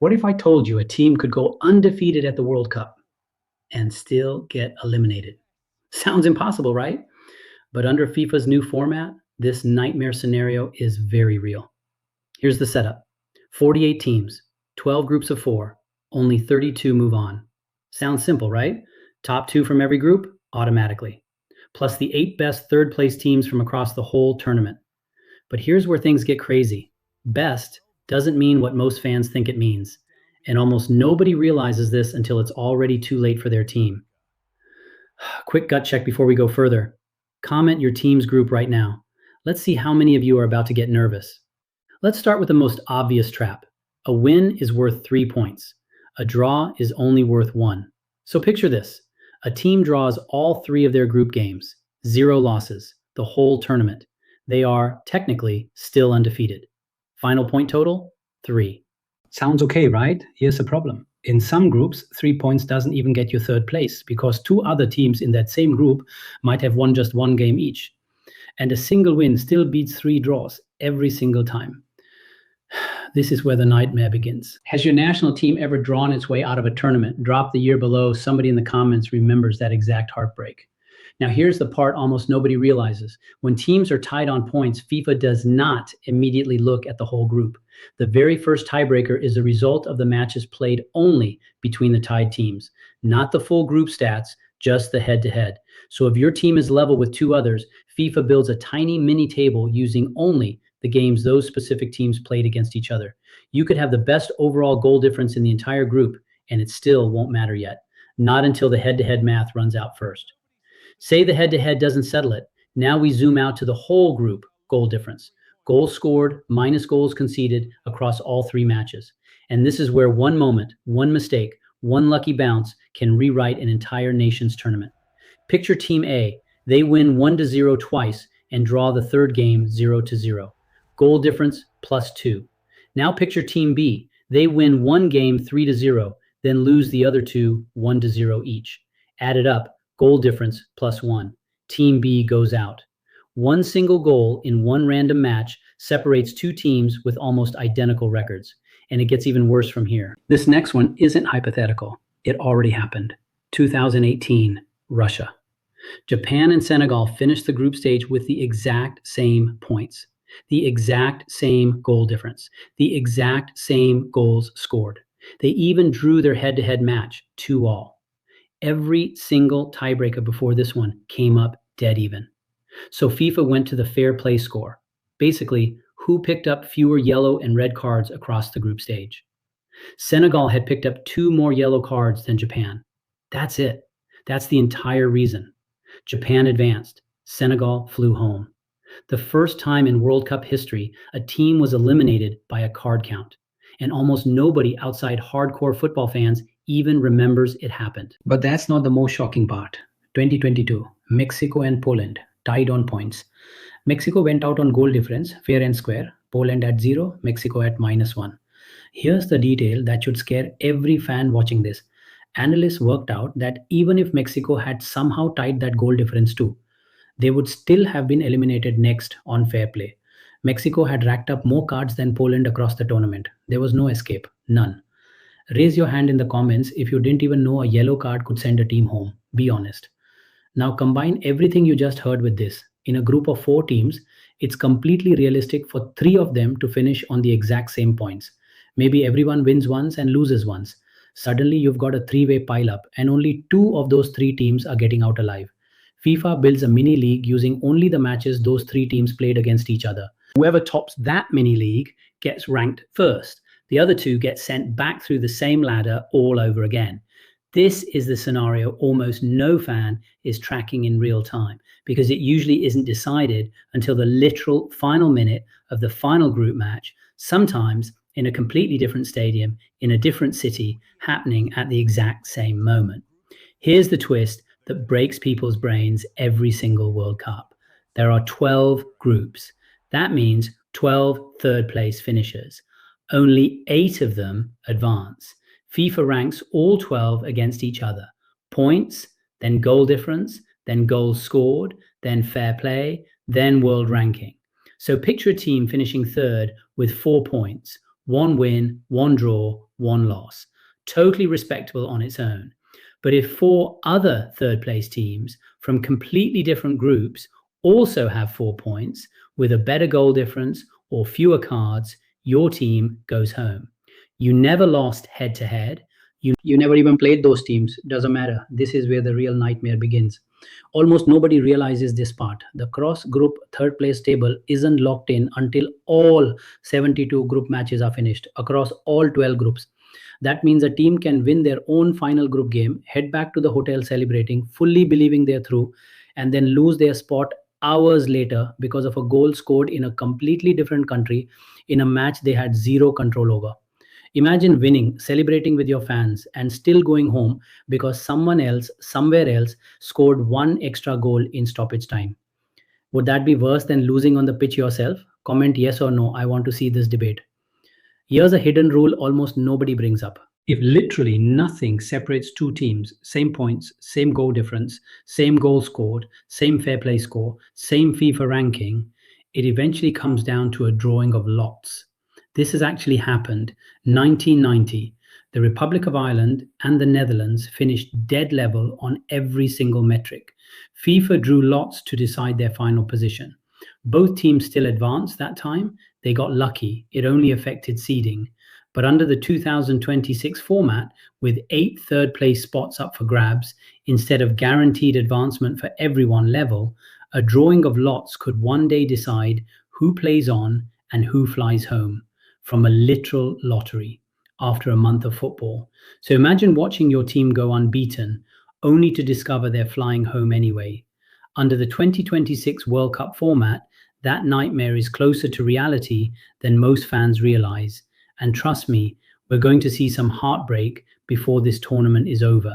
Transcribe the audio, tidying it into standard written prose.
What if I told you a team could go undefeated at the World Cup and still get eliminated? Sounds impossible, right? But under FIFA's new format, this nightmare scenario is very real. Here's the setup: 48 teams, 12 groups of four, only 32 move on. Sounds simple, right? Top two from every group, automatically. Plus the 8 best third place teams from across the whole tournament. But here's where things get crazy. Best doesn't mean what most fans think it means. And almost nobody realizes this until it's already too late for their team. Quick gut check before we go further. Comment your team's group right now. Let's see how many of you are about to get nervous. Let's start with the most obvious trap. A win is worth 3 points. A draw is only worth 1. So picture this. A team draws all 3 of their group games. 0 losses. The whole tournament. They are, technically, still undefeated. Final point total? 3. Sounds okay, right? Here's the problem. In some groups, 3 points doesn't even get you third place because 2 other teams in that same group might have won just 1 game each. And a single win still beats 3 draws every single time. This is where the nightmare begins. Has your national team ever drawn its way out of a tournament? Drop the year below. Somebody in the comments remembers that exact heartbreak. Now, here's the part almost nobody realizes. When teams are tied on points, FIFA does not immediately look at the whole group. The very first tiebreaker is the result of the matches played only between the tied teams, not the full group stats, just the head-to-head. So if your team is level with 2 others, FIFA builds a tiny mini table using only the games those specific teams played against each other. You could have the best overall goal difference in the entire group, and it still won't matter yet. Not until the head-to-head math runs out first. Say the head-to-head doesn't settle it. Now we zoom out to the whole group goal difference. Goals scored minus goals conceded across all 3 matches. And this is where one moment, one mistake, one lucky bounce can rewrite an entire nation's tournament. Picture Team A. They win 1-0 twice and draw the third game 0-0. Goal difference +2. Now picture Team B. They win 1 game 3-0, then lose the other 2 1-0 each. Add it up, goal difference +1. Team B goes out. One single goal in one random match separates 2 teams with almost identical records. And it gets even worse from here. This next one isn't hypothetical. It already happened. 2018, Russia. Japan and Senegal finished the group stage with the exact same points, the exact same goal difference, the exact same goals scored. They even drew their head-to-head match 2-2. Every single tiebreaker before this one came up dead even. So FIFA went to the fair play score. Basically, who picked up fewer yellow and red cards across the group stage. Senegal had picked up 2 more yellow cards than Japan. That's it. That's the entire reason. Japan advanced. Senegal flew home. The first time in World Cup history, a team was eliminated by a card count. And almost nobody outside hardcore football fans even remembers it happened. But that's not the most shocking part. 2022, Mexico and Poland tied on points. Mexico went out on goal difference, fair and square. Poland at 0, Mexico at -1. Here's the detail that should scare every fan watching this. Analysts worked out that even if Mexico had somehow tied that goal difference too, they would still have been eliminated next on fair play. Mexico had racked up more cards than Poland across the tournament. There was no escape, none. Raise your hand in the comments if you didn't even know a yellow card could send a team home. Be honest. Now combine everything you just heard with this. In a group of 4 teams, it's completely realistic for 3 of them to finish on the exact same points. Maybe everyone wins once and loses once. Suddenly you've got a 3-way pile-up and only 2 of those 3 teams are getting out alive. FIFA builds a mini league using only the matches those 3 teams played against each other. Whoever tops that mini league gets ranked first. The other 2 get sent back through the same ladder all over again. This is the scenario almost no fan is tracking in real time because it usually isn't decided until the literal final minute of the final group match, sometimes in a completely different stadium, in a different city, happening at the exact same moment. Here's the twist that breaks people's brains every single World Cup. There are 12 groups. That means 12 third place finishers. Only 8 of them advance. FIFA ranks all 12 against each other. Points, then goal difference, then goals scored, then fair play, then world ranking. So picture a team finishing third with 4 points, 1 win, 1 draw, one loss. Totally respectable on its own. But if four other third place teams from completely different groups also have 4 points with a better goal difference or fewer cards, your team goes home. You never lost head to head. You never even played those teams. Doesn't matter. This is where the real nightmare begins. Almost nobody realizes this part. The cross group third place table isn't locked in until all 72 group matches are finished across all 12 groups. That means a team can win their own final group game, head back to the hotel celebrating, fully believing they're through, and then lose their spot hours later because of a goal scored in a completely different country in a match they had zero control over. Imagine winning, celebrating with your fans, and still going home because someone else, somewhere else, scored one extra goal in stoppage time. Would that be worse than losing on the pitch yourself? Comment yes or no. I want to see this debate. Here's a hidden rule almost nobody brings up. If literally nothing separates two teams, same points, same goal difference, same goal scored, same fair play score, same FIFA ranking, it eventually comes down to a drawing of lots. This has actually happened. 1990, the Republic of Ireland and the Netherlands finished dead level on every single metric. FIFA drew lots to decide their final position. Both teams still advanced that time. They got lucky. It only affected seeding. But under the 2026 format, with 8 third place spots up for grabs, instead of guaranteed advancement for everyone level, a drawing of lots could one day decide who plays on and who flies home from a literal lottery after a month of football. So imagine watching your team go unbeaten, only to discover they're flying home anyway. Under the 2026 World Cup format, that nightmare is closer to reality than most fans realize. And trust me, we're going to see some heartbreak before this tournament is over.